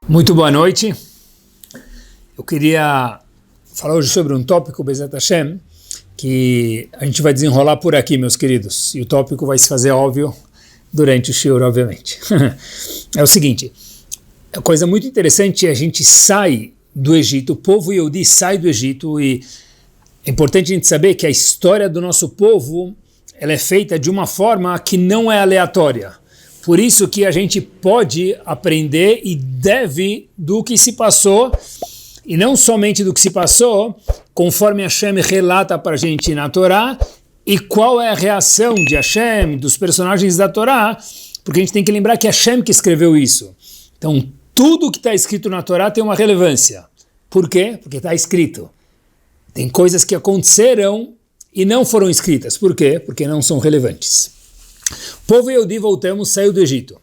Muito boa noite. Eu queria falar hoje sobre um tópico, Bezat Hashem, que a gente vai desenrolar por aqui, meus queridos. E o tópico vai se fazer óbvio durante o shiur, obviamente. É o seguinte, a coisa muito interessante é a gente sai do Egito, o povo Yehudi sai do Egito, e é importante a gente saber que a história do nosso povo ela é feita de uma forma que não é aleatória. Por isso que a gente pode aprender e deve do que se passou, e não somente do que se passou, conforme Hashem relata para a gente na Torá, e qual é a reação de Hashem, dos personagens da Torá, porque a gente tem que lembrar que é Hashem que escreveu isso. Então, tudo que está escrito na Torá tem uma relevância. Por quê? Porque está escrito. Tem coisas que aconteceram e não foram escritas. Por quê? Porque não são relevantes. O povo Yehudi, voltamos, saiu do Egito.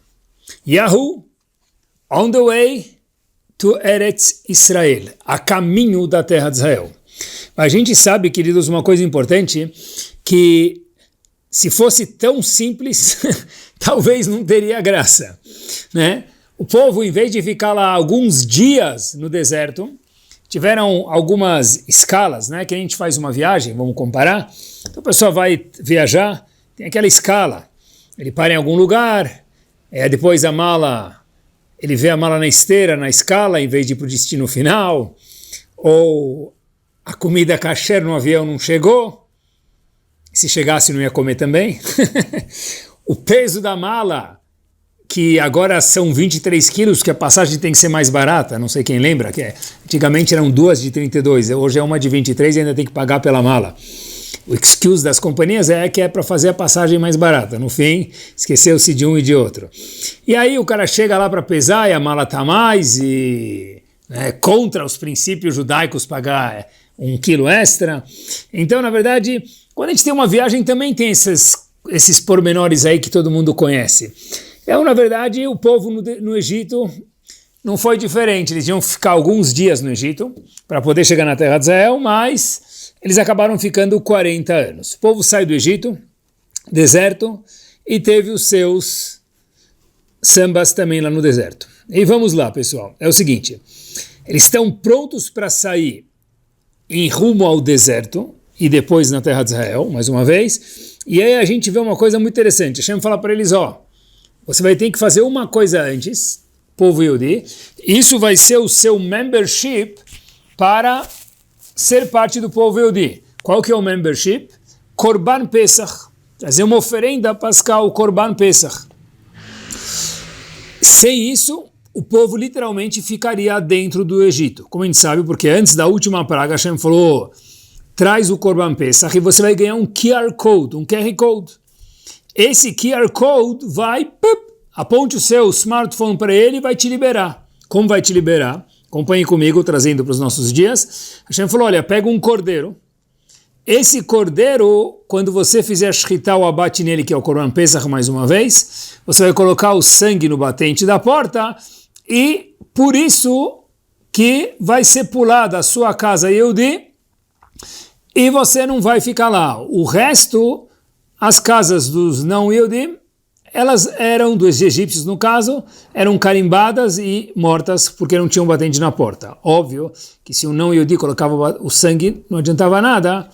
Yahu, on the way to Eretz Israel, a caminho da terra de Israel. A gente sabe, queridos, uma coisa importante, que se fosse tão simples, talvez não teria graça, né? O povo, em vez de ficar lá alguns dias no deserto, tiveram algumas escalas, né? Que a gente faz uma viagem, vamos comparar. Então a pessoa vai viajar, tem aquela escala. Ele para em algum lugar, depois a mala, ele vê a mala na esteira, na escala, em vez de ir para o destino final, ou a comida kasher no avião não chegou, se chegasse não ia comer também. O peso da mala, que agora são 23 quilos, que a passagem tem que ser mais barata, não sei quem lembra, antigamente eram duas de 32, hoje é uma de 23 e ainda tem que pagar pela mala. O excuse das companhias é que é para fazer a passagem mais barata. No fim, esqueceu-se de um e de outro. E aí o cara chega lá para pesar e a mala está mais, e contra os princípios judaicos pagar 1 quilo extra. Então, na verdade, quando a gente tem uma viagem também tem esses pormenores aí que todo mundo conhece. Então, na verdade, o povo no Egito não foi diferente. Eles iam ficar alguns dias no Egito para poder chegar na terra de Israel, mas eles acabaram ficando 40 anos. O povo sai do Egito, deserto, e teve os seus sambas também lá no deserto. E vamos lá, pessoal. É o seguinte, eles estão prontos para sair em rumo ao deserto, e depois na terra de Israel, mais uma vez, e aí a gente vê uma coisa muito interessante. Hashem fala para eles, você vai ter que fazer uma coisa antes, povo Yehudi, isso vai ser o seu membership para ser parte do povo Yehudi. Qual que é o membership? Korban Pesach. Trazer uma oferenda pascal, Korban Pesach. Sem isso, o povo literalmente ficaria dentro do Egito. Como a gente sabe, porque antes da última praga, Hashem falou, traz o Korban Pesach e você vai ganhar um QR Code, um QR Code. Esse QR Code vai, aponte o seu smartphone para ele e vai te liberar. Como vai te liberar? Acompanhe comigo, trazendo para os nossos dias. Hashem falou, olha, pega um cordeiro. Esse cordeiro, quando você fizer shritá ou abate nele, que é o Korban Pesach mais uma vez, você vai colocar o sangue no batente da porta, e por isso que vai ser pulada a sua casa Yehudi, e você não vai ficar lá. O resto, as casas dos não Yehudi, elas eram, dos egípcios no caso, eram carimbadas e mortas porque não tinham batente na porta. Óbvio que se o não Yehudi colocava o sangue, não adiantava nada,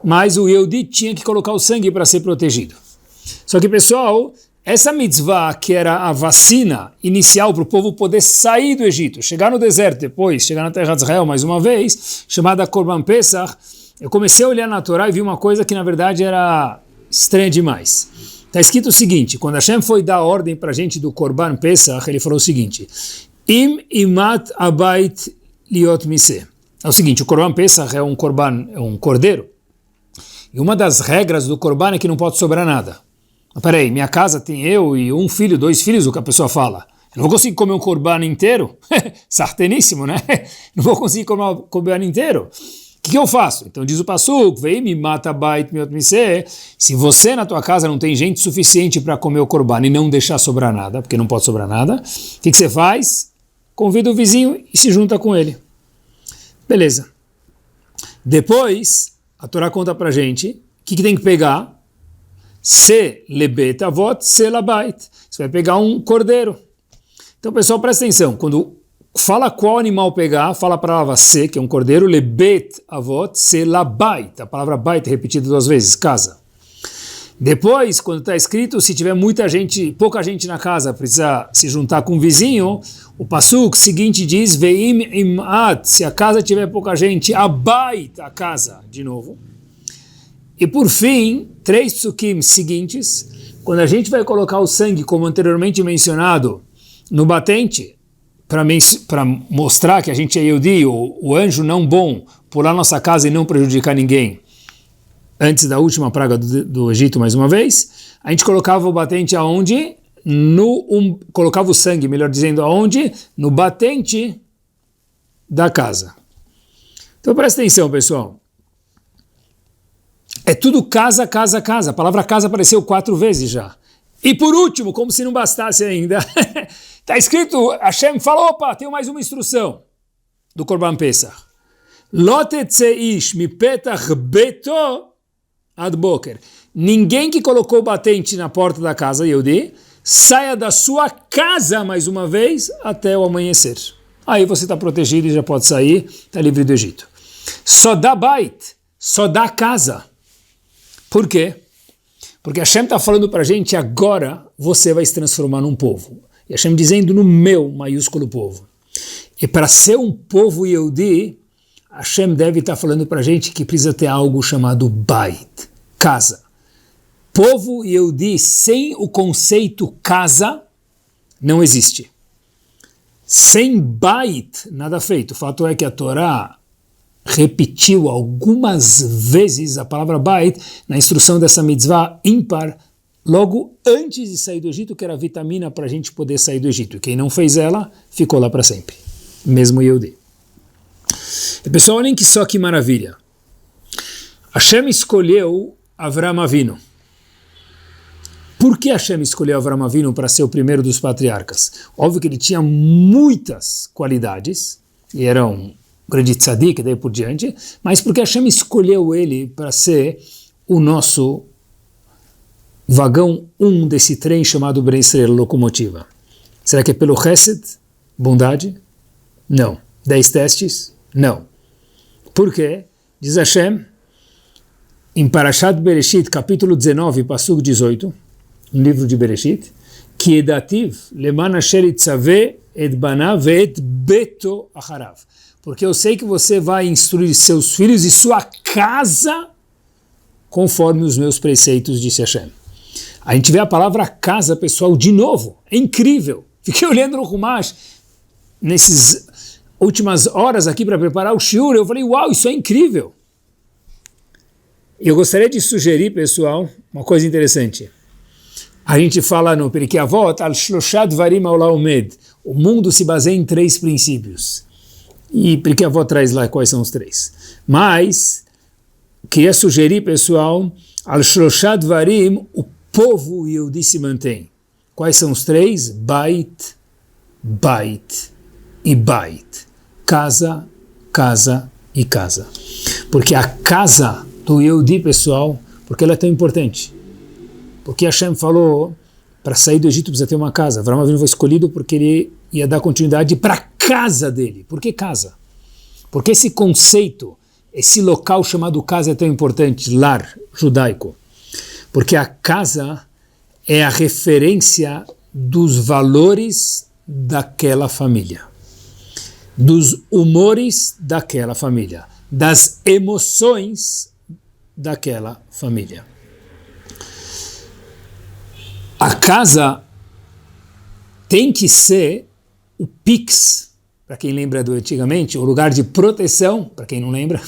mas o Yehudi tinha que colocar o sangue para ser protegido. Só que, pessoal, essa mitzvah, que era a vacina inicial para o povo poder sair do Egito, chegar no deserto depois, chegar na terra de Israel mais uma vez, chamada Korban Pesach, eu comecei a olhar na Torá e vi uma coisa que na verdade era estranha demais. Está escrito o seguinte, quando Hashem foi dar ordem para a gente do Korban Pesach, ele falou o seguinte, Im imat abait liot miseh. É o seguinte, o Korban Pesach é um cordeiro, e uma das regras do Korban é que não pode sobrar nada. Mas peraí, minha casa tem eu e um filho, 2 filhos, o que a pessoa fala. Eu não vou conseguir comer um Korban inteiro? Sarteníssimo, né? Não vou conseguir comer um Korban inteiro. O que eu faço? Então diz o Passuk, vem me mata bait miot miseh. Se você na tua casa não tem gente suficiente para comer o Korban e não deixar sobrar nada, porque não pode sobrar nada, o que você faz? Convida o vizinho e se junta com ele. Beleza. Depois, a Torá conta pra gente o que tem que pegar. Se lebet avot, se labait. Você vai pegar um cordeiro. Então, pessoal, presta atenção. Quando fala qual animal pegar, fala a palavra se, que é um cordeiro, lebet avot, se labait, a palavra bait repetida 2 vezes, casa. Depois, quando está escrito, se tiver muita gente, pouca gente na casa, precisa se juntar com o vizinho, o pasuk seguinte diz, veim imat, se a casa tiver pouca gente, abait a casa, de novo. E por fim, 3 psukim seguintes, quando a gente vai colocar o sangue, como anteriormente mencionado, no batente, para mostrar que a gente é Yehudi, o anjo não bom, pular nossa casa e não prejudicar ninguém, antes da última praga do Egito, mais uma vez, a gente colocava o batente aonde? Colocava o sangue, melhor dizendo, aonde? No batente da casa. Então presta atenção, pessoal. É tudo casa, casa, casa. A palavra casa apareceu 4 vezes já. E por último, como se não bastasse ainda, está escrito, Hashem falou, opa, tem mais uma instrução do Korban Pesach. Lo tetze ish mipetach beto ad boker. Ninguém que colocou o batente na porta da casa, Yehudi, saia da sua casa mais uma vez até o amanhecer. Aí você está protegido e já pode sair, está livre do Egito. Só dá bait, só dá casa. Por quê? Porque Hashem está falando para a gente, agora você vai se transformar num povo. E Hashem dizendo no meu maiúsculo povo. E para ser um povo Yehudi, Hashem deve estar falando para a gente que precisa ter algo chamado bait, casa. Povo Yehudi sem o conceito casa não existe. Sem bait, nada feito. O fato é que a Torá repetiu algumas vezes a palavra bait na instrução dessa mitzvah ímpar, logo antes de sair do Egito, que era a vitamina para a gente poder sair do Egito. E quem não fez ela, ficou lá para sempre. Mesmo Yehudi. E pessoal, olhem que só que maravilha. Hashem escolheu Avram Avinu. Por que Hashem escolheu Avram Avinu para ser o primeiro dos patriarcas? Óbvio que ele tinha muitas qualidades, e era um grande tzadik e daí por diante, mas porque Hashem escolheu ele para ser o nosso vagão 1 desse trem chamado Bnei Israel, locomotiva. Será que é pelo Chesed, bondade? Não. 10 testes? Não. Por quê? Diz Hashem, em Parashat Bereshit, capítulo 19, Pasuk 18, no livro de Bereshit, que edativ leman asher itzaveh et banav et beto acharav. Porque eu sei que você vai instruir seus filhos e sua casa conforme os meus preceitos, disse Hashem. A gente vê a palavra casa, pessoal, de novo. É incrível. Fiquei olhando no Humash nessas últimas horas aqui para preparar o shiur. Eu falei, uau, isso é incrível. Eu gostaria de sugerir, pessoal, uma coisa interessante. A gente fala no Perikei Avot, al shlosha dvarim haolam omed. O mundo se baseia em 3 princípios. E Perikei Avot traz lá quais são os 3. Mas, queria sugerir, pessoal, al shlosha dvarim, o povo Yehudi se mantém. Quais são os 3? Bait, bait e bait. Casa, casa e casa. Porque a casa do Yehudi, pessoal, porque ela é tão importante. Porque Hashem falou, para sair do Egito precisa ter uma casa. Avram Avinu foi escolhido porque ele ia dar continuidade para a casa dele. Por que casa? Porque esse conceito, esse local chamado casa é tão importante, lar judaico. Porque a casa é a referência dos valores daquela família, dos humores daquela família, das emoções daquela família. A casa tem que ser o PIX, para quem lembra do antigamente, o lugar de proteção, para quem não lembra,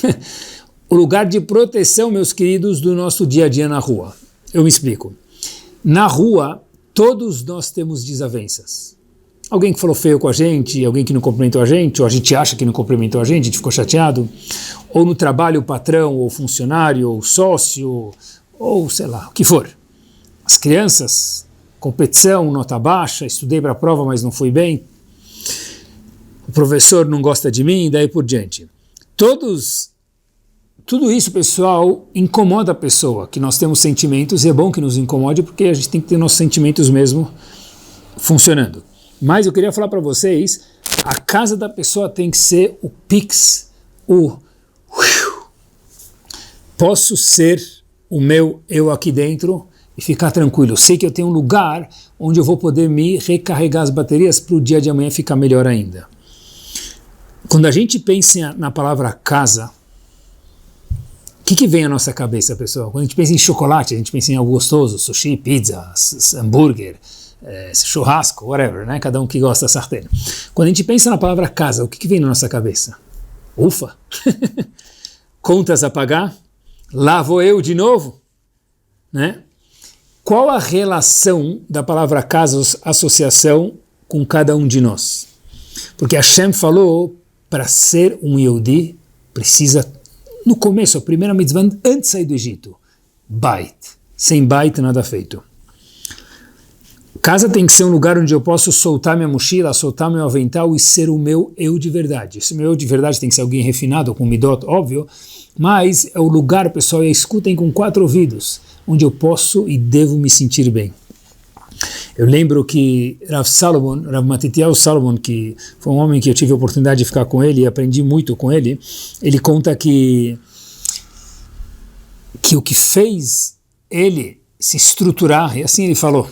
o lugar de proteção, meus queridos, do nosso dia a dia na rua. Eu me explico. Na rua, todos nós temos desavenças. Alguém que falou feio com a gente, alguém que não cumprimentou a gente, ou a gente acha que não cumprimentou a gente ficou chateado, ou no trabalho o patrão, ou funcionário, ou sócio, ou sei lá, o que for. As crianças, competição, nota baixa, estudei para a prova, mas não fui bem. O professor não gosta de mim, e daí por diante. Tudo isso, pessoal, incomoda a pessoa, que nós temos sentimentos, e é bom que nos incomode, porque a gente tem que ter nossos sentimentos mesmo funcionando. Mas eu queria falar para vocês, a casa da pessoa tem que ser o pix, posso ser o meu eu aqui dentro e ficar tranquilo. Eu sei que eu tenho um lugar onde eu vou poder me recarregar as baterias para o dia de amanhã ficar melhor ainda. Quando a gente pensa na palavra casa, o que vem à nossa cabeça, pessoal? Quando a gente pensa em chocolate, a gente pensa em algo gostoso, sushi, pizza, hambúrguer, churrasco, whatever, né? Cada um que gosta da sartén. Quando a gente pensa na palavra casa, o que vem na nossa cabeça? Ufa! Contas a pagar? Lá vou eu de novo? Né? Qual a relação da palavra casa, associação, com cada um de nós? Porque Hashem falou, para ser um Yehudi, precisa, no começo, a primeira mitzvah, antes de sair do Egito, Bait. Sem Bait, nada feito. Casa tem que ser um lugar onde eu posso soltar minha mochila, soltar meu avental e ser o meu eu de verdade. Esse meu eu de verdade tem que ser alguém refinado, com midot, óbvio, mas é o lugar, pessoal, e escutem com 4 ouvidos, onde eu posso e devo me sentir bem. Eu lembro que Rav Matityahu Salomon, que foi um homem que eu tive a oportunidade de ficar com ele e aprendi muito com ele, ele conta que o que fez ele se estruturar, e assim ele falou,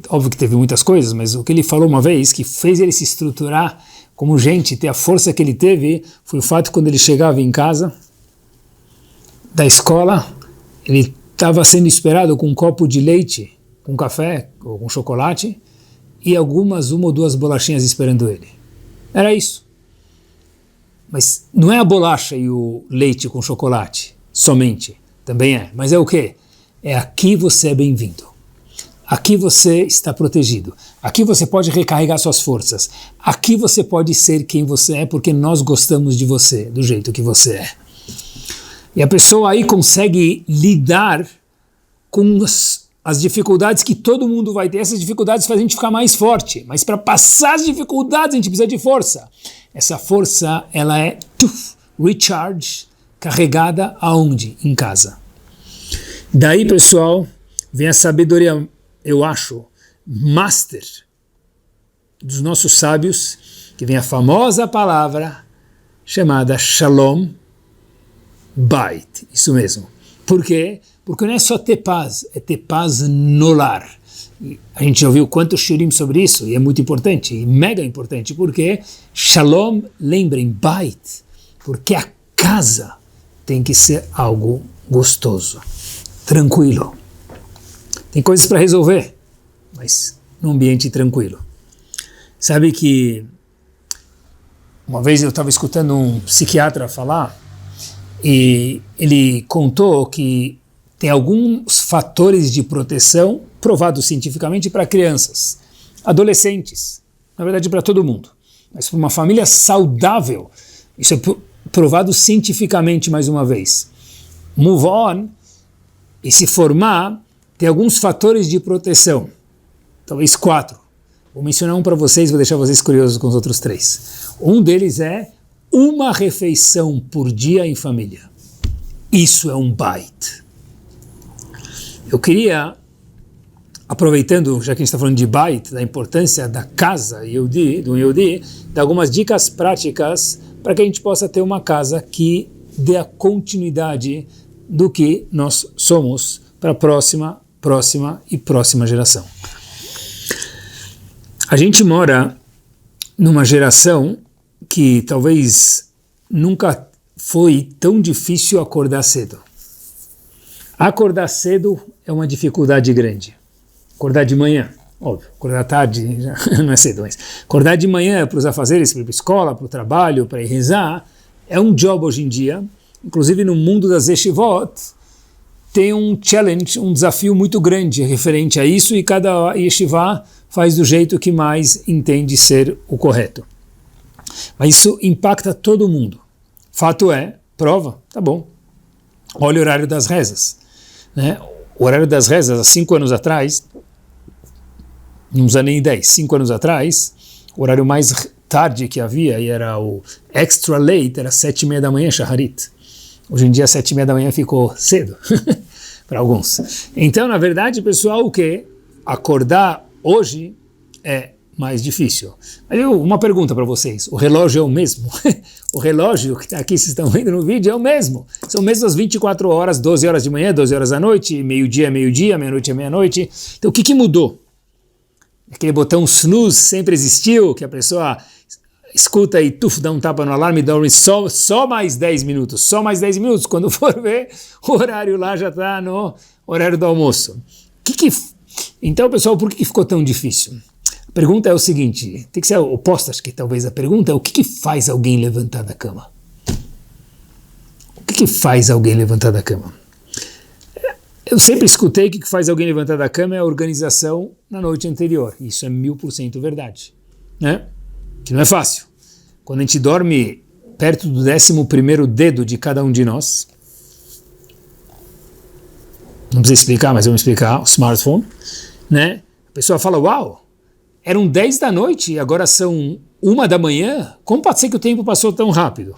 óbvio que teve muitas coisas, mas o que ele falou uma vez, que fez ele se estruturar como gente, ter a força que ele teve, foi o fato que quando ele chegava em casa da escola, ele estava sendo esperado com um copo de leite, com café ou com chocolate, e uma ou 2 bolachinhas esperando ele. Era isso. Mas não é a bolacha e o leite com chocolate, somente. Também é. Mas é o quê? É aqui você é bem-vindo. Aqui você está protegido. Aqui você pode recarregar suas forças. Aqui você pode ser quem você é, porque nós gostamos de você, do jeito que você é. E a pessoa aí consegue lidar com as dificuldades que todo mundo vai ter. Essas dificuldades fazem a gente ficar mais forte. Mas para passar as dificuldades a gente precisa de força. Essa força, ela é recharge, carregada aonde? Em casa. Daí, pessoal, vem a sabedoria, eu acho, master dos nossos sábios, que vem a famosa palavra chamada Shalom Bait. Isso mesmo. Por quê? Porque não é só ter paz, é ter paz no lar. E a gente já ouviu quantos shiurim sobre isso, e é muito importante, e mega importante, porque Shalom, lembrem, Bait, porque a casa tem que ser algo gostoso, tranquilo. Tem coisas para resolver, mas num ambiente tranquilo. Sabe que uma vez eu estava escutando um psiquiatra falar, e ele contou que tem alguns fatores de proteção provados cientificamente para crianças, adolescentes, na verdade para todo mundo. Mas para uma família saudável, isso é provado cientificamente mais uma vez. Move on e se formar, tem alguns fatores de proteção, talvez 4. Vou mencionar um para vocês, vou deixar vocês curiosos com os outros 3. Um deles é uma refeição por dia em família. Isso é um bait. Eu queria, aproveitando, já que a gente está falando de bait, da importância da casa Yehudi, do Yehudi, dar algumas dicas práticas para que a gente possa ter uma casa que dê a continuidade do que nós somos para a próxima geração. A gente mora numa geração que talvez nunca foi tão difícil acordar cedo. Acordar cedo é uma dificuldade grande. Acordar de manhã, óbvio, acordar tarde já não é cedo, mas acordar de manhã para os afazeres, para ir para a escola, para o trabalho, para ir rezar, é um job hoje em dia. Inclusive no mundo das yeshivot, tem um challenge, um desafio muito grande referente a isso, e cada yeshiva faz do jeito que mais entende ser o correto. Mas isso impacta todo mundo. Fato é, prova, tá bom. Olha o horário das rezas. Né? O horário das rezas, há 5 anos atrás, não usa nem 10, 5 anos atrás, o horário mais tarde que havia, e era o extra late, era 7:30 da manhã, shaharit. Hoje em dia, 7:30 da manhã ficou cedo, para alguns. Então, na verdade, pessoal, o que? Acordar hoje é mais difícil. Mas uma pergunta para vocês, o relógio é o mesmo? O relógio que está aqui, vocês estão vendo no vídeo, é o mesmo. São mesmo as 24 horas, 12 horas de manhã, 12 horas da noite, meio-dia é meio-dia, meia-noite é meia-noite. Então o que mudou? Aquele botão snooze sempre existiu, que a pessoa escuta e dá um tapa no alarme e dorme só mais 10 minutos. Só mais 10 minutos. Quando for ver, o horário lá já está no horário do almoço. Então, pessoal, por que ficou tão difícil? A pergunta é o seguinte, tem que ser oposta, acho que talvez a pergunta é o que faz alguém levantar da cama? O que faz alguém levantar da cama? Eu sempre escutei que o que faz alguém levantar da cama é a organização na noite anterior. Isso é 1000% verdade, né? Que não é fácil. Quando a gente dorme perto do 11º dedo de cada um de nós, não precisa explicar, mas vamos explicar, o smartphone, né? A pessoa fala, uau, eram 10 da noite e agora são 1 da manhã? Como pode ser que o tempo passou tão rápido?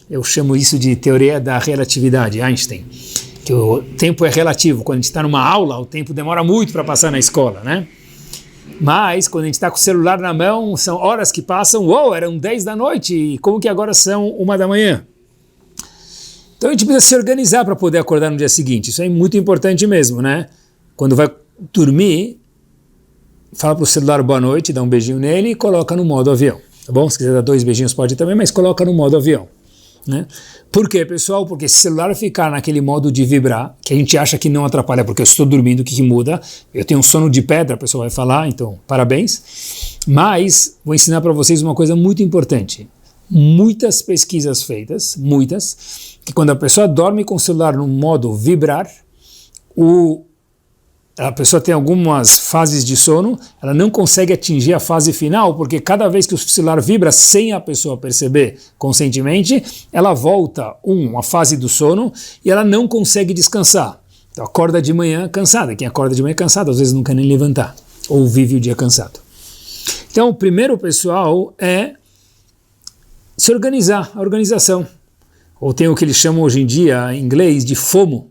Eu chamo isso de teoria da relatividade, Einstein, que o tempo é relativo. Quando a gente está numa aula, o tempo demora muito para passar na escola, né? Mas quando a gente está com o celular na mão, são horas que passam, uou, eram 10 da noite, e como que agora são 1 da manhã? Então a gente precisa se organizar para poder acordar no dia seguinte. Isso é muito importante mesmo, né? Quando vai dormir, fala para o celular boa noite, dá um beijinho nele e coloca no modo avião, tá bom? Se quiser dar 2 beijinhos pode também, mas coloca no modo avião, né? Por quê, pessoal? Porque se o celular ficar naquele modo de vibrar, que a gente acha que não atrapalha, porque eu estou dormindo, o que muda? Eu tenho um sono de pedra, a pessoa vai falar, então parabéns. Mas vou ensinar para vocês uma coisa muito importante. Muitas pesquisas feitas, que quando a pessoa dorme com o celular no modo vibrar, a pessoa tem algumas fases de sono, ela não consegue atingir a fase final, porque cada vez que o celular vibra sem a pessoa perceber conscientemente, ela volta, uma fase do sono, e ela não consegue descansar. Então acorda de manhã cansada. Quem acorda de manhã cansado, às vezes não quer nem levantar, ou vive o dia cansado. Então o primeiro, pessoal, é se organizar, a organização. Ou tem o que eles chamam hoje em dia, em inglês, de FOMO.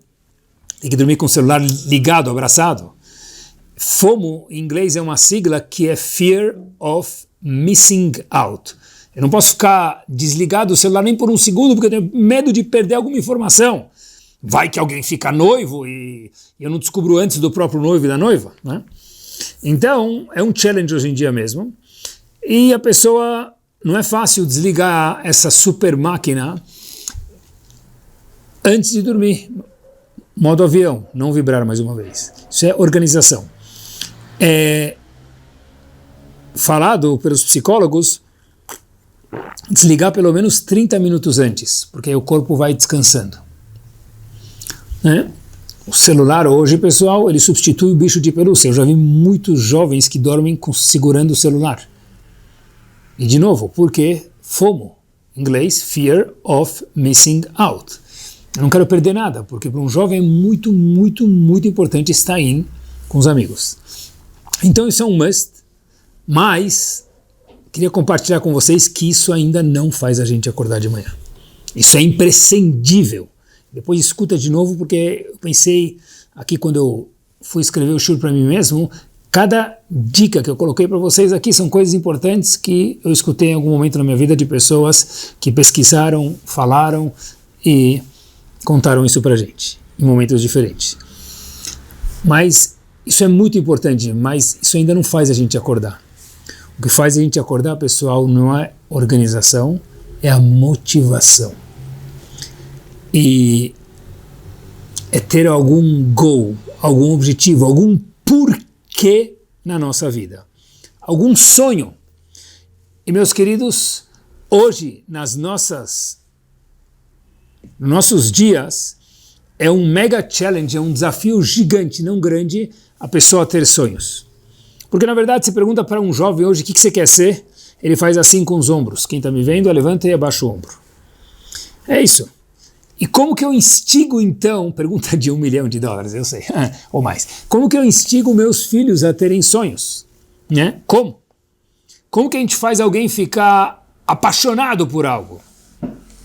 Tem que dormir com o celular ligado, abraçado. FOMO, em inglês, é uma sigla que é Fear of Missing Out. Eu não posso ficar desligado do celular nem por um segundo, porque eu tenho medo de perder alguma informação. Vai que alguém fica noivo e eu não descubro antes do próprio noivo e da noiva, né? Então, é um challenge hoje em dia mesmo. E a pessoa, não é fácil desligar essa super máquina antes de dormir. Modo avião, não vibrar mais uma vez. Isso é organização. É falado pelos psicólogos desligar pelo menos 30 minutos antes, porque aí o corpo vai descansando, né? O celular hoje, pessoal, ele substitui o bicho de pelúcia. Eu já vi muitos jovens que dormem segurando o celular. E de novo, porque FOMO, em inglês, Fear of Missing Out. Eu não quero perder nada, porque para um jovem é muito, muito, muito importante estar com os amigos. Então isso é um must, mas queria compartilhar com vocês que isso ainda não faz a gente acordar de manhã. Isso é imprescindível. Depois escuta de novo, porque eu pensei aqui quando eu fui escrever o shur para mim mesmo, cada dica que eu coloquei para vocês aqui são coisas importantes que eu escutei em algum momento na minha vida de pessoas que pesquisaram, falaram e contaram isso pra gente, em momentos diferentes. Mas isso é muito importante, mas isso ainda não faz a gente acordar. O que faz a gente acordar, pessoal, não é organização, é a motivação. E é ter algum goal, algum objetivo, algum porquê na nossa vida. Algum sonho. E meus queridos, hoje, nos nossos dias, é um mega challenge, é um desafio gigante, não grande, a pessoa ter sonhos. Porque na verdade, se pergunta para um jovem hoje o que você quer ser, ele faz assim com os ombros. Quem está me vendo, levanta e abaixa o ombro. É isso. E como que eu instigo então, pergunta de $1 milhão, eu sei, ou mais. Como que eu instigo meus filhos a terem sonhos? Né? Como? Como que a gente faz alguém ficar apaixonado por algo?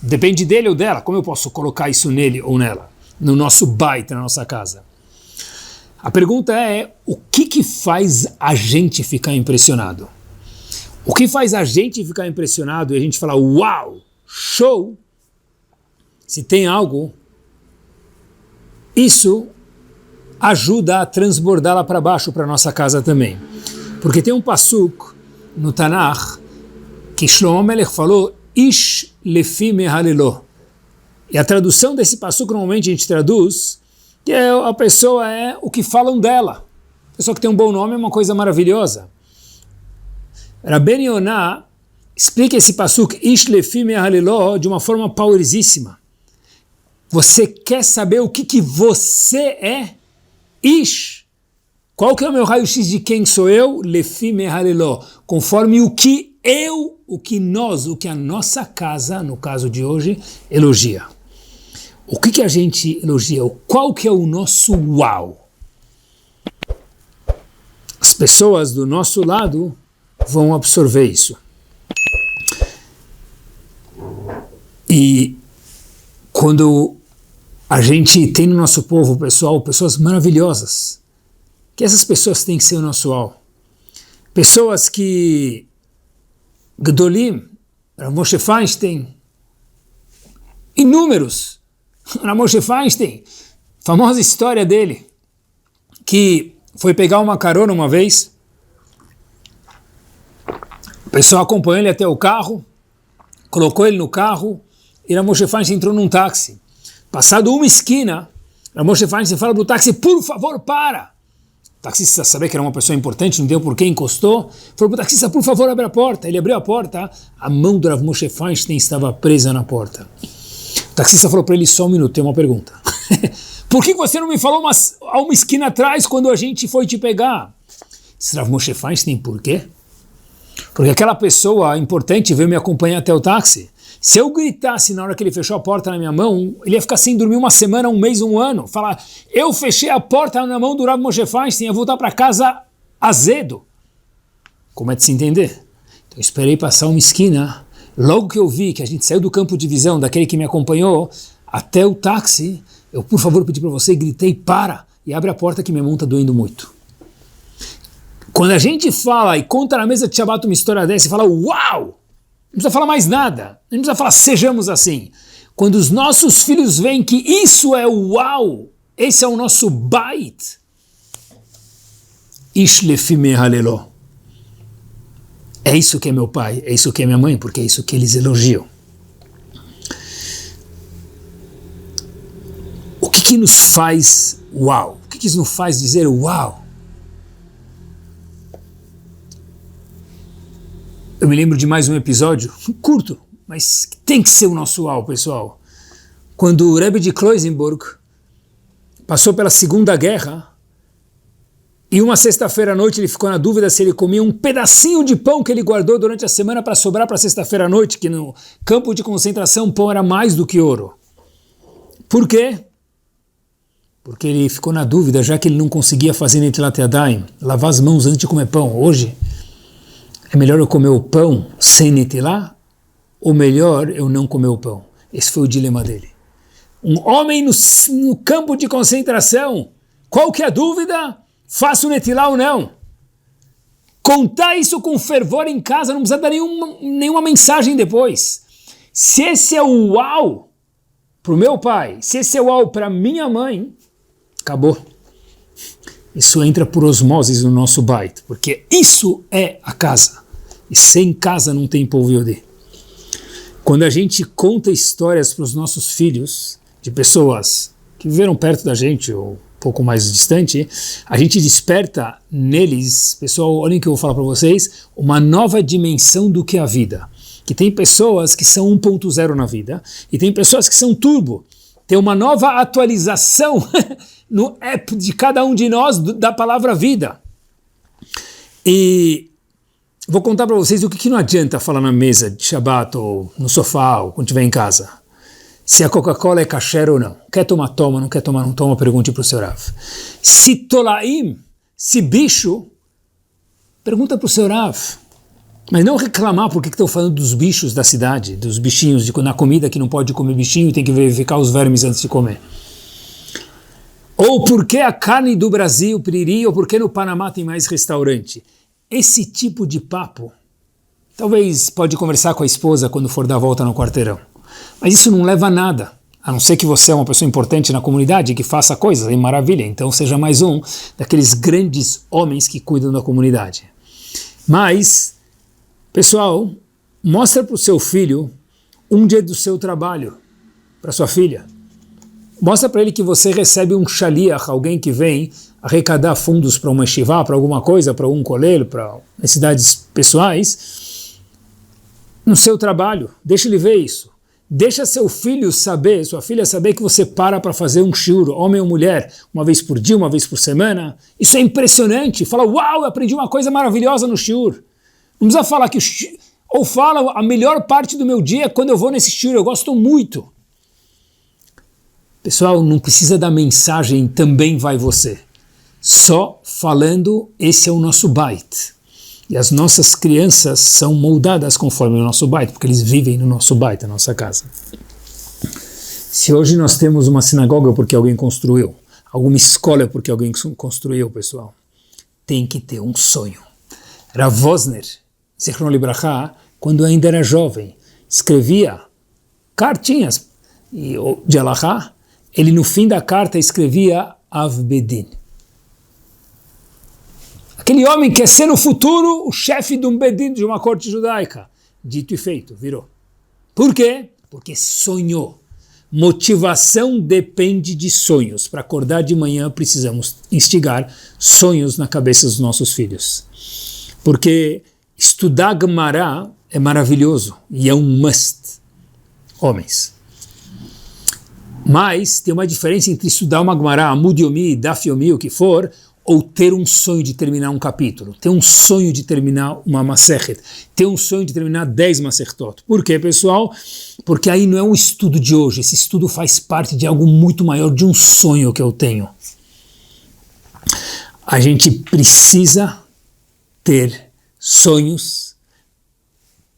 Depende dele ou dela. Como eu posso colocar isso nele ou nela? No nosso baita, na nossa casa. A pergunta é, o que faz a gente ficar impressionado? O que faz a gente ficar impressionado e a gente falar, uau, show, se tem algo, isso ajuda a transbordar lá para baixo, para nossa casa também. Porque tem um pasuk no Tanakh que Shlomo Melech falou, Ish lefi mehalelo. E a tradução desse pasuk normalmente a gente traduz que a pessoa é o que falam dela. A pessoa que tem um bom nome é uma coisa maravilhosa. Rabbeinu Yonah explica esse pasuk Ish lefi mehalelo de uma forma powerzíssima. Você quer saber o que você é? Ish. Qual que é o meu raio-x de quem sou eu? Lefi mehalelo. Conforme o que nós, o que a nossa casa, no caso de hoje, elogia. O que a gente elogia? Qual que é o nosso uau? As pessoas do nosso lado vão absorver isso. E quando a gente tem no nosso povo, pessoal, pessoas maravilhosas, que essas pessoas têm que ser o nosso uau. Pessoas que Gdolim, Moshe Feinstein, inúmeros, Moshe Feinstein, famosa história dele, que foi pegar uma carona uma vez, o pessoal acompanhou ele até o carro, colocou ele no carro, e Moshe Feinstein entrou num táxi. Passado uma esquina, Moshe Feinstein fala pro táxi, por favor, para! O taxista sabia que era uma pessoa importante, não deu por que encostou, falou pro taxista, por favor, abre a porta. Ele abriu a porta, a mão do Rav Moshe Feinstein estava presa na porta. O taxista falou para ele, só um minuto, tem uma pergunta. Por que você não me falou a uma esquina atrás quando a gente foi te pegar? Disse Rav Moshe Feinstein, por quê? Porque aquela pessoa importante veio me acompanhar até o táxi. Se eu gritasse na hora que ele fechou a porta na minha mão, ele ia ficar sem dormir uma semana, um mês, um ano. Falar, eu fechei a porta na mão do Rav Moshe Feinstein, ia voltar para casa azedo. Como é de se entender? Então eu esperei passar uma esquina. Logo que eu vi que a gente saiu do campo de visão daquele que me acompanhou até o táxi, eu, por favor, pedi para você, gritei, para, e abre a porta que minha mão está doendo muito. Quando a gente fala e conta na mesa de Shabbat uma história dessa e fala, uau! Não precisa falar mais nada, não precisa falar sejamos assim. Quando os nossos filhos veem que isso é o uau, esse é o nosso bait, Ish lefi mehalelo. É isso que é meu pai, é isso que é minha mãe, porque é isso que eles elogiam. O que nos faz uau? O que nos faz dizer uau? Eu me lembro de mais um episódio, curto, mas tem que ser o nosso uau, pessoal. Quando o Rebbe de Kloisenburg passou pela Segunda Guerra, e uma sexta-feira à noite ele ficou na dúvida se ele comia um pedacinho de pão que ele guardou durante a semana para sobrar para sexta-feira à noite, que no campo de concentração pão era mais do que ouro. Por quê? Porque ele ficou na dúvida, já que ele não conseguia fazer Netilat Yadayim, lavar as mãos antes de comer pão. Hoje, é melhor eu comer o pão sem Netilat, ou melhor eu não comer o pão? Esse foi o dilema dele. Um homem no campo de concentração, qual que é a dúvida? Faço Netilat ou não? Contar isso com fervor em casa, não precisa dar nenhuma mensagem depois. Se esse é o uau para o meu pai, se esse é o uau para minha mãe, acabou. Isso entra por osmose no nosso bait, porque isso é a casa. E sem casa não tem povo Yodé. Quando a gente conta histórias para os nossos filhos, de pessoas que viveram perto da gente, ou um pouco mais distante, a gente desperta neles, pessoal, olhem o que eu vou falar para vocês, uma nova dimensão do que é a vida. Que tem pessoas que são 1.0 na vida, e tem pessoas que são turbo. Tem uma nova atualização no app de cada um de nós da palavra vida. E vou contar para vocês o que não adianta falar na mesa de Shabbat ou no sofá ou quando estiver em casa. Se a Coca-Cola é kasher ou não. Quer tomar, toma, não quer tomar, não toma, pergunte para o seu Rav. Se tolaim, se bicho, pergunta para o seu Rav. Mas não reclamar porque estão falando dos bichos da cidade, dos bichinhos, na comida que não pode comer bichinho e tem que verificar os vermes antes de comer. Ou porque a carne do Brasil, piriri, ou porque no Panamá tem mais restaurante. Esse tipo de papo Talvez pode conversar com a esposa quando for dar a volta no quarteirão. Mas isso não leva a nada. A não ser que você é uma pessoa importante na comunidade que faça coisas, é maravilha. Então seja mais um daqueles grandes homens que cuidam da comunidade. Mas, pessoal, mostra para o seu filho um dia do seu trabalho, para sua filha. Mostra para ele que você recebe um shaliach, alguém que vem arrecadar fundos para uma yeshiva, para alguma coisa, para um colégio, para necessidades pessoais, no seu trabalho. Deixa ele ver isso. Deixa seu filho saber, sua filha saber que você para fazer um shiur, homem ou mulher, uma vez por dia, uma vez por semana. Isso é impressionante. Fala, uau, eu aprendi uma coisa maravilhosa no shiur. Não precisa falar que ou fala, a melhor parte do meu dia é quando eu vou nesse shiur, eu gosto muito. Pessoal, não precisa da mensagem, também vai você. Só falando, esse é o nosso bait. E as nossas crianças são moldadas conforme o nosso bait, porque eles vivem no nosso bait, na nossa casa. Se hoje nós temos uma sinagoga porque alguém construiu, alguma escola porque alguém construiu, pessoal, tem que ter um sonho. Rav Wosner, Zichron Libraha, quando ainda era jovem, escrevia cartinhas de Alahá. Ele no fim da carta escrevia Av Bedin. Aquele homem quer ser no futuro o chefe de um Bedin, de uma corte judaica. Dito e feito, virou. Por quê? Porque sonhou. Motivação depende de sonhos. Para acordar de manhã precisamos instigar sonhos na cabeça dos nossos filhos. Porque estudar Gemara é maravilhoso e é um must. Homens. Mas tem uma diferença entre estudar uma Gemara, Amud Yomi, Daf Yomi, o que for, ou ter um sonho de terminar um capítulo, ter um sonho de terminar uma Masechet, ter um sonho de terminar 10 Masechetot. Por quê, pessoal? Porque aí não é um estudo de hoje, esse estudo faz parte de algo muito maior, de um sonho que eu tenho. A gente precisa ter sonhos.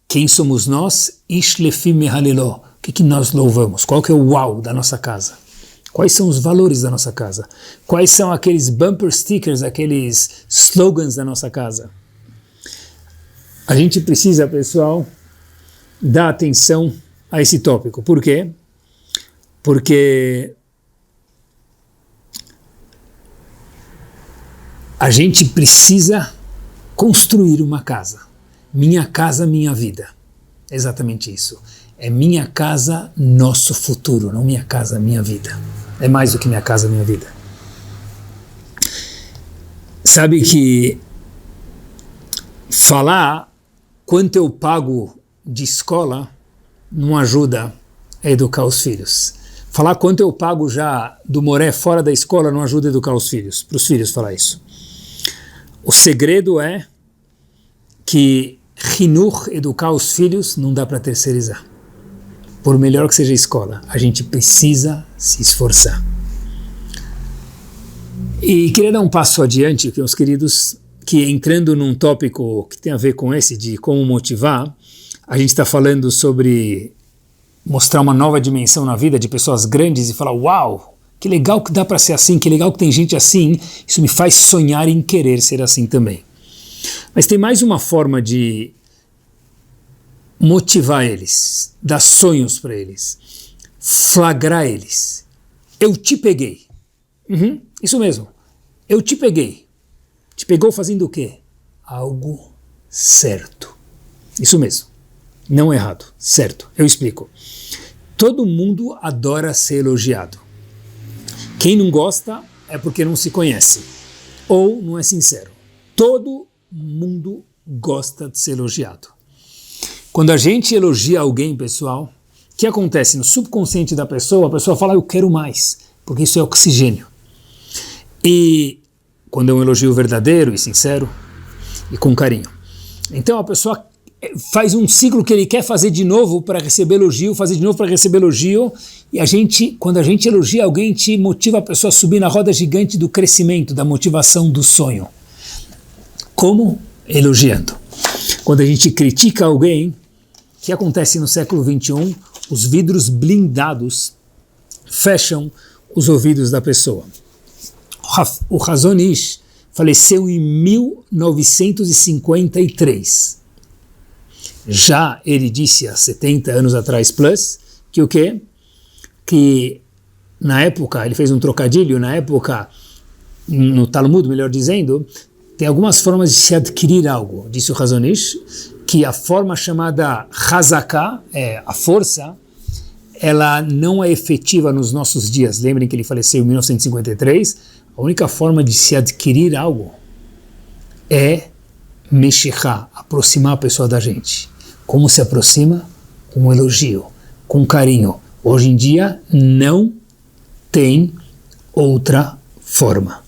Quem somos nós? Ish lefim mehalelo. O que nós louvamos? Qual que é o uau da nossa casa? Quais são os valores da nossa casa? Quais são aqueles bumper stickers, aqueles slogans da nossa casa? A gente precisa, pessoal, dar atenção a esse tópico. Por quê? Porque a gente precisa construir uma casa. Minha casa, minha vida. É exatamente isso. É minha casa, nosso futuro, não minha casa, minha vida. É mais do que minha casa, minha vida. Sabe que falar quanto eu pago de escola não ajuda a educar os filhos. Falar quanto eu pago já do moré fora da escola não ajuda a educar os filhos, para os filhos falar isso. O segredo é que Hinuch, educar os filhos, não dá para terceirizar. Por melhor que seja a escola, a gente precisa se esforçar. E queria dar um passo adiante, meus queridos, que entrando num tópico que tem a ver com esse, de como motivar, a gente está falando sobre mostrar uma nova dimensão na vida de pessoas grandes e falar, uau, que legal que dá para ser assim, que legal que tem gente assim, isso me faz sonhar em querer ser assim também. Mas tem mais uma forma de motivar eles, dar sonhos para eles, flagrar eles. Eu te peguei. Isso mesmo. Eu te peguei. Te pegou fazendo o quê? Algo certo. Isso mesmo. Não errado. Certo. Eu explico. Todo mundo adora ser elogiado. Quem não gosta é porque não se conhece. Ou não é sincero. Todo mundo gosta de ser elogiado. Quando a gente elogia alguém, pessoal, o que acontece? No subconsciente da pessoa, a pessoa fala, eu quero mais, porque isso é oxigênio. E quando é um elogio verdadeiro e sincero, e com carinho. Então a pessoa faz um ciclo que ele quer fazer de novo para receber elogio, fazer de novo para receber elogio, e quando a gente elogia alguém, a gente motiva a pessoa a subir na roda gigante do crescimento, da motivação, do sonho. Como? Elogiando. Quando a gente critica alguém, o que acontece no século XXI? Os vidros blindados fecham os ouvidos da pessoa. O Chazon Ish faleceu em 1953. Já ele disse há 70 anos atrás plus, que o quê? Que na época, ele fez um trocadilho, na época, no Talmud, melhor dizendo, tem algumas formas de se adquirir algo, disse o Chazon Ish, que a forma chamada Hazaká, a força, ela não é efetiva nos nossos dias. Lembrem que ele faleceu em 1953, a única forma de se adquirir algo é Meshechá, aproximar a pessoa da gente. Como se aproxima? Com um elogio, com carinho. Hoje em dia não tem outra forma.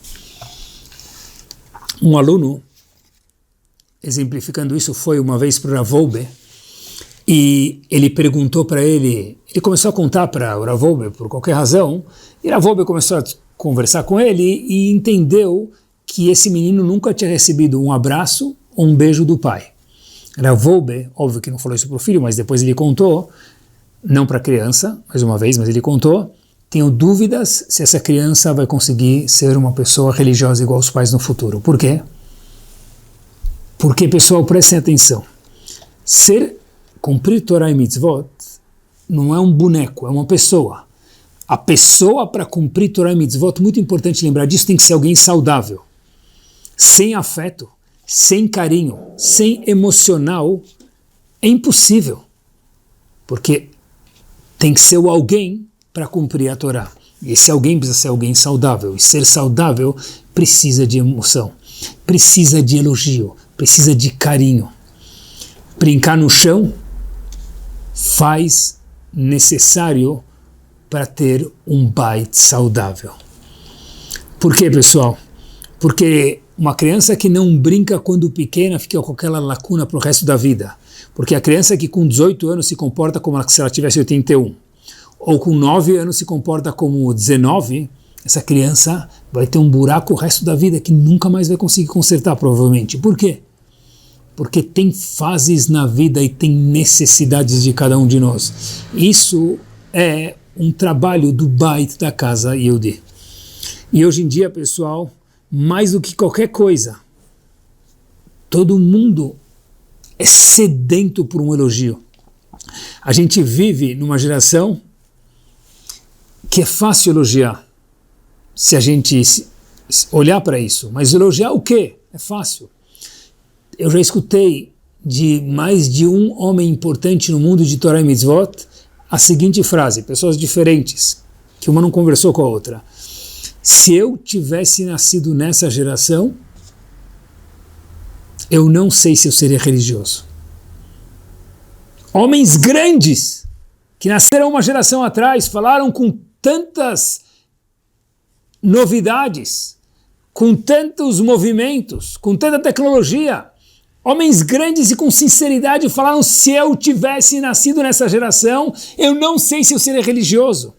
Um aluno, exemplificando isso, foi uma vez para o Rav Wolbe e ele perguntou para ele começou a contar para o Rav Wolbe por qualquer razão, e Rav Wolbe começou a conversar com ele e entendeu que esse menino nunca tinha recebido um abraço ou um beijo do pai. Rav Wolbe, óbvio que não falou isso para o filho, mas depois ele contou, não para a criança, mais uma vez, mas ele contou, tenho dúvidas se essa criança vai conseguir ser uma pessoa religiosa igual aos pais no futuro. Por quê? Porque, pessoal, prestem atenção. Cumprir Torá e Mitzvot não é um boneco, é uma pessoa. A pessoa para cumprir Torá e Mitzvot, muito importante lembrar disso, tem que ser alguém saudável. Sem afeto, sem carinho, sem emocional, é impossível. Porque tem que ser o alguém para cumprir a Torá. E esse alguém precisa ser alguém saudável. E ser saudável precisa de emoção, precisa de elogio, precisa de carinho. Brincar no chão faz necessário para ter um bait saudável. Por quê, pessoal? Porque uma criança que não brinca quando pequena fica com aquela lacuna para o resto da vida. Porque a criança que com 18 anos se comporta como se ela tivesse 81, ou com 9 anos se comporta como 19, essa criança vai ter um buraco o resto da vida que nunca mais vai conseguir consertar, provavelmente. Por quê? Porque tem fases na vida e tem necessidades de cada um de nós. Isso é um trabalho do Bait da casa Yehudi. E hoje em dia, pessoal, mais do que qualquer coisa, todo mundo é sedento por um elogio. A gente vive numa geração que é fácil elogiar, se a gente olhar para isso. Mas elogiar o quê? É fácil. Eu já escutei de mais de um homem importante no mundo de Torá e Mitzvot a seguinte frase, pessoas diferentes, que uma não conversou com a outra. Se eu tivesse nascido nessa geração, eu não sei se eu seria religioso. Homens grandes, que nasceram uma geração atrás, falaram com tantas novidades, com tantos movimentos, com tanta tecnologia. Homens grandes e com sinceridade falaram, se eu tivesse nascido nessa geração, eu não sei se eu seria religioso.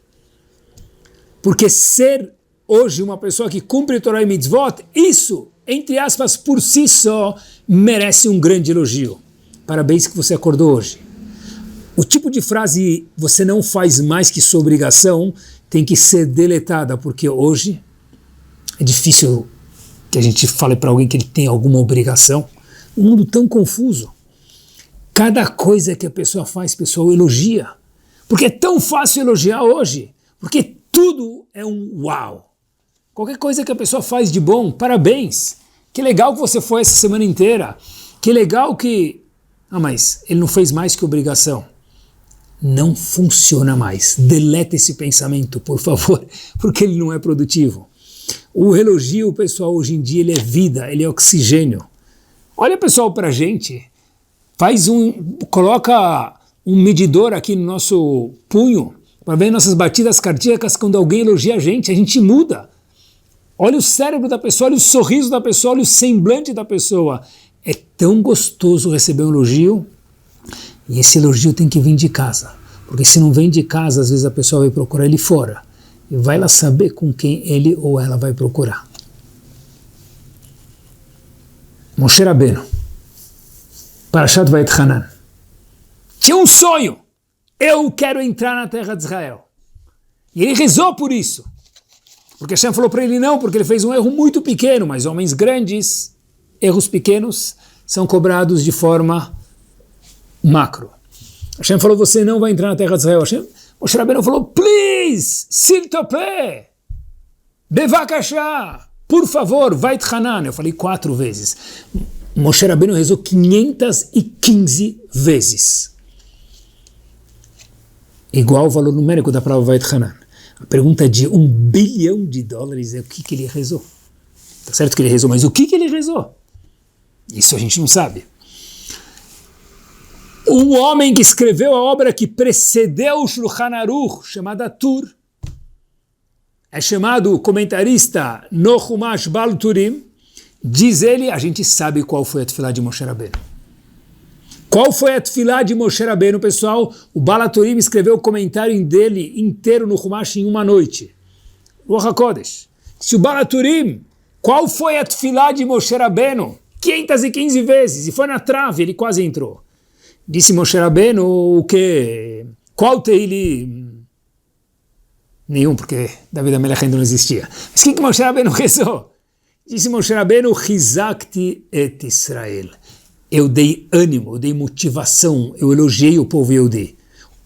Porque ser hoje uma pessoa que cumpre Torá e Mitzvot, isso, entre aspas, por si só, merece um grande elogio. Parabéns que você acordou hoje. O tipo de frase, você não faz mais que sua obrigação, tem que ser deletada, porque hoje é difícil que a gente fale para alguém que ele tem alguma obrigação. Um mundo tão confuso. Cada coisa que a pessoa faz, pessoal, elogia. Porque é tão fácil elogiar hoje. Porque tudo é um uau. Qualquer coisa que a pessoa faz de bom, parabéns. Que legal que você foi essa semana inteira. Que legal que... Ah, mas ele não fez mais que obrigação. Não funciona mais. Deleta esse pensamento, por favor, porque ele não é produtivo. O elogio, pessoal, hoje em dia, ele é vida, ele é oxigênio. Olha, pessoal, para a gente, coloca um medidor aqui no nosso punho, para ver nossas batidas cardíacas. Quando alguém elogia a gente muda. Olha o cérebro da pessoa, olha o sorriso da pessoa, olha o semblante da pessoa. É tão gostoso receber um elogio, e esse elogio tem que vir de casa. Porque se não vem de casa, às vezes a pessoa vai procurar ele fora. E vai lá saber com quem ele ou ela vai procurar. Moshe Rabbeinu, Parashat Vayetchanan, tinha um sonho. Eu quero entrar na terra de Israel. E ele rezou por isso. Porque Hashem falou para ele não, porque ele fez um erro muito pequeno, mas homens grandes, erros pequenos, são cobrados de forma macro. Hashem falou, você não vai entrar na terra de Israel. Moshe Rabbeinu falou, please, s'il te plaît, bevakashá, por favor, vai Hanan. Eu falei 4 vezes. Moshe Rabbeinu rezou 515 vezes. Igual o valor numérico da palavra vai Hanan. A pergunta de $1 bilhão é o que ele rezou. Tá certo que ele rezou, mas o que ele rezou? Isso a gente não sabe. Um homem que escreveu a obra que precedeu o Shulchan Aruch, chamada Tur, é chamado comentarista no Chumash Baal Turim, diz ele, a gente sabe qual foi a tefilá de Moshe Rabbeinu. Qual foi a tefilá de Moshe Rabbeinu, pessoal? O Baal Turim escreveu o comentário dele inteiro no Chumash em uma noite. Ruach HaKodesh. Se o Baal Turim, qual foi a tefilá de Moshe Rabbeinu? 515 vezes, e foi na trave, ele quase entrou. Disse Moshe Rabbeinu o quê? Qual Teili? Nenhum, porque David HaMelech ainda não existia. Mas o que Moshe Rabbeinu rezou? Disse Moshe Rabbeinu, Chizakti et Israel. Eu dei ânimo, eu dei motivação, eu elogiei o povo Yehudi.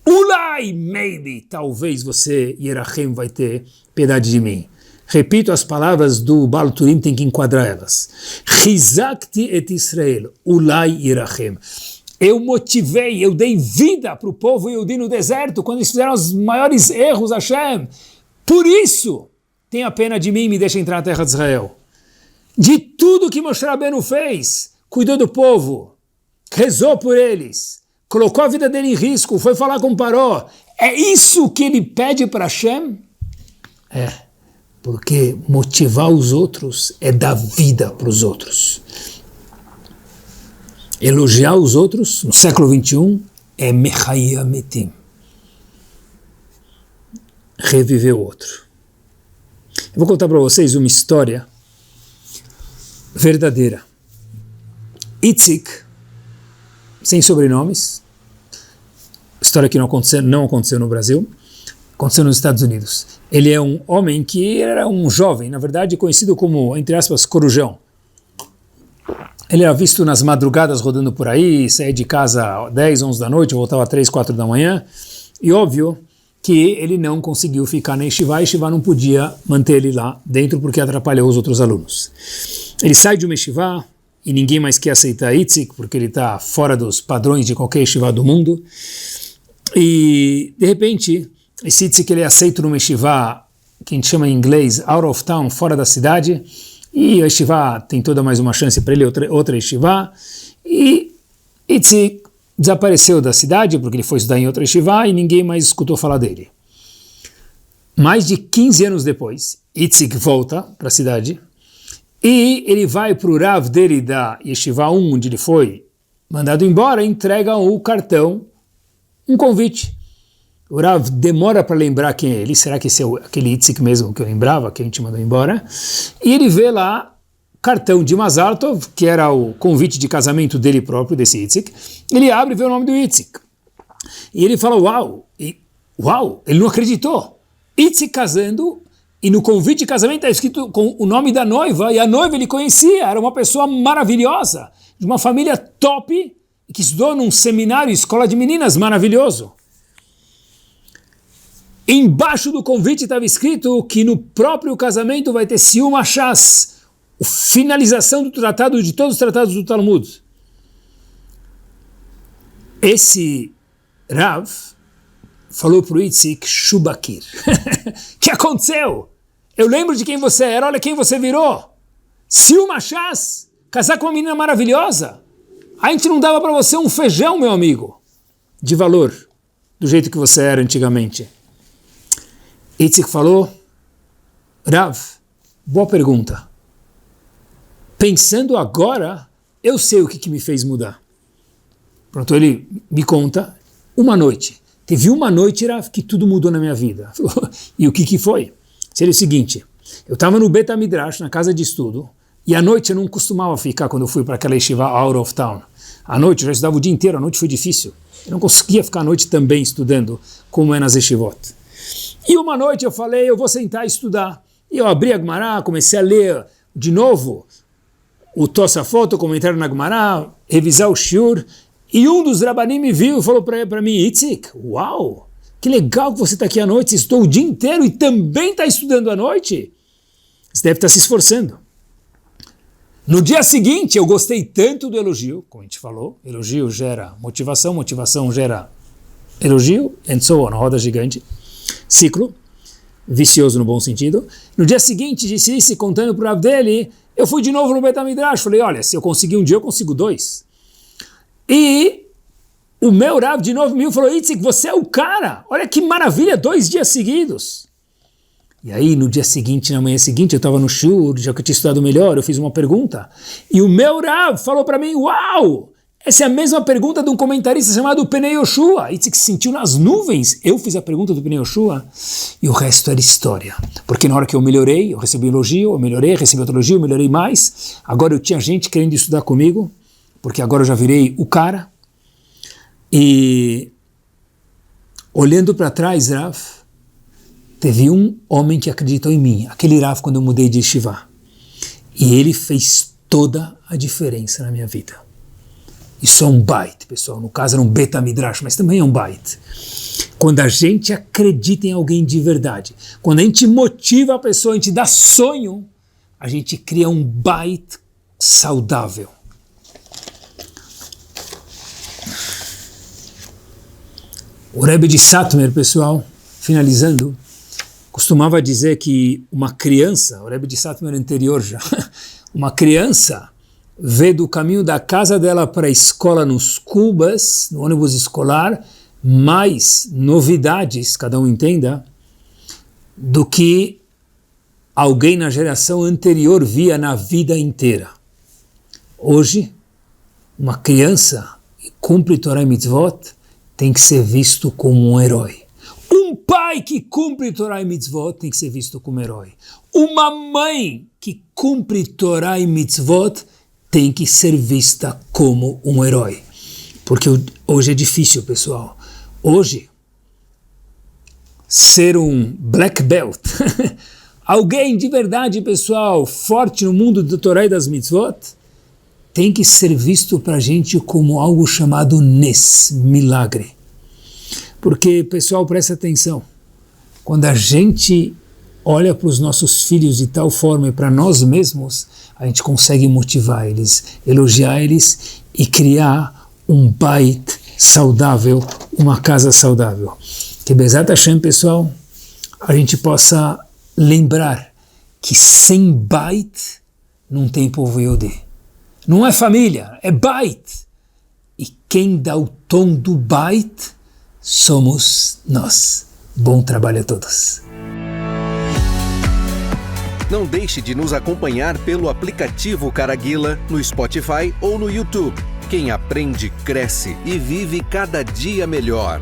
Ulai, maybe, talvez você, Yerachem, vai ter piedade de mim. Repito as palavras do Baal Turim, tem que enquadrar elas. Chizakti et Israel, Ulai Yerachem. Eu motivei, eu dei vida para o povo Yehudi no deserto, quando eles fizeram os maiores erros, Hashem. Por isso, tenha pena de mim e me deixa entrar na terra de Israel. De tudo que Moshe Rabbeinu fez, cuidou do povo, rezou por eles, colocou a vida dele em risco, foi falar com Paró. É isso que ele pede para Hashem? É, porque motivar os outros é dar vida para os outros. Elogiar os outros, no século XXI, é Mechaya Metim. Reviver o outro. Eu vou contar para vocês uma história verdadeira. Itzik, sem sobrenomes, história que não aconteceu no Brasil, aconteceu nos Estados Unidos. Ele é um homem que era um jovem, na verdade conhecido como, entre aspas, corujão. Ele era visto nas madrugadas rodando por aí, saía de casa às 10, 11 da noite, voltava às 3, 4 da manhã, e óbvio que ele não conseguiu ficar na Yeshiva, a Yeshiva não podia manter ele lá dentro porque atrapalhou os outros alunos. Ele sai de uma Yeshiva e ninguém mais quer aceitar Itzik, porque ele está fora dos padrões de qualquer Yeshiva do mundo, e de repente esse Itzik ele é aceito numa Yeshiva que a gente chama em inglês out of town, fora da cidade, e a Yeshiva tem toda mais uma chance para ele, outra Yeshiva, e Itzik desapareceu da cidade porque ele foi estudar em outra Yeshiva e ninguém mais escutou falar dele. Mais de 15 anos depois, Itzik volta para a cidade e ele vai para o Rav dele da Yeshiva 1, onde ele foi mandado embora, e entrega o cartão, um convite. O Rav demora para lembrar quem é ele, será que esse é aquele Itzik mesmo que eu lembrava, que a gente mandou embora? E ele vê lá cartão de Mazal Tov, que era o convite de casamento dele próprio, desse Itzik. Ele abre e vê o nome do Itzik. E ele fala, uau, ele não acreditou. Itzik casando, e no convite de casamento está escrito com o nome da noiva, e a noiva ele conhecia, era uma pessoa maravilhosa, de uma família top, que estudou num seminário, escola de meninas, maravilhoso. Embaixo do convite estava escrito que no próprio casamento vai ter Sium Hashas, a finalização do tratado, de todos os tratados do Talmud. Esse Rav falou para o Itzik, Shubakir. O que aconteceu? Eu lembro de quem você era, olha quem você virou. Sium Hashas, casar com uma menina maravilhosa. A gente não dava para você um feijão, meu amigo, de valor, do jeito que você era antigamente. Itzik falou, Rav, boa pergunta. Pensando agora, eu sei o que me fez mudar. Pronto, ele me conta, uma noite. Teve uma noite, Rav, que tudo mudou na minha vida. E o que foi? Seria o seguinte, eu estava no Bet HaMidrash, na casa de estudo, e à noite eu não costumava ficar quando eu fui para aquela yeshiva out of town. À noite eu já estudava o dia inteiro, a noite foi difícil. Eu não conseguia ficar à noite também estudando, como é nas yeshivot. E uma noite eu falei, eu vou sentar e estudar. E eu abri a Gemara, comecei a ler de novo o Tosafot, o comentário na Gemara, revisar o Shiur, E um dos Rabanim me viu e falou para mim, Itzik, uau, que legal que você está aqui à noite, estou o dia inteiro e também está estudando à noite. Você deve estar se esforçando. No dia seguinte, eu gostei tanto do elogio, como a gente falou, elogio gera motivação, motivação gera elogio, and so on, roda gigante, ciclo, vicioso no bom sentido. No dia seguinte, disse contando para o Rav dele, eu fui de novo no Beit HaMidrash, falei, olha, se eu conseguir um dia, eu consigo 2. E o meu Rav de novo me falou, Itzik, você é o cara, olha que maravilha, 2 dias seguidos. E aí, no dia seguinte, na manhã seguinte, eu estava no shiur, já que eu tinha estudado melhor, eu fiz uma pergunta, e o meu Rav falou para mim, uau, essa é a mesma pergunta de um comentarista chamado Pnei Yoshua. Itzik se sentiu nas nuvens. Eu fiz a pergunta do Pnei Yoshua e o resto era história. Porque na hora que eu melhorei, eu recebi um elogio, eu melhorei, recebi outro elogio, eu melhorei mais. Agora eu tinha gente querendo estudar comigo, porque agora eu já virei o cara. E olhando para trás, Rav, teve um homem que acreditou em mim, aquele Rav quando eu mudei de Yeshiva. E ele fez toda a diferença na minha vida. Isso é um bait, pessoal. No caso era um Beit HaMidrash, mas também é um bait. Quando a gente acredita em alguém de verdade, quando a gente motiva a pessoa, a gente dá sonho, a gente cria um bait saudável. O Rebbe de Satmer, pessoal, finalizando, costumava dizer que uma criança, o Rebbe de Satmer anterior já, uma criança vê do caminho da casa dela para a escola nos Cubas, no ônibus escolar, mais novidades, cada um entenda, do que alguém na geração anterior via na vida inteira. Hoje, uma criança que cumpre Torah e Mitzvot tem que ser visto como um herói. Um pai que cumpre Torah e Mitzvot tem que ser visto como herói. Uma mãe que cumpre Torah e Mitzvot tem que ser vista como um herói. Porque hoje é difícil, pessoal. Hoje, ser um black belt, alguém de verdade, pessoal, forte no mundo do Torá e das Mitzvot, tem que ser visto para a gente como algo chamado Nes, milagre. Porque, pessoal, presta atenção, quando a gente olha para os nossos filhos de tal forma e para nós mesmos, a gente consegue motivar eles, elogiar eles e criar um bait saudável, uma casa saudável. Que Bezat Hashem, pessoal, a gente possa lembrar que sem bait não tem povo Yehudi. Não é família, é bait. E quem dá o tom do bait somos nós. Bom trabalho a todos. Não deixe de nos acompanhar pelo aplicativo Caraguila, no Spotify ou no YouTube. Quem aprende, cresce e vive cada dia melhor.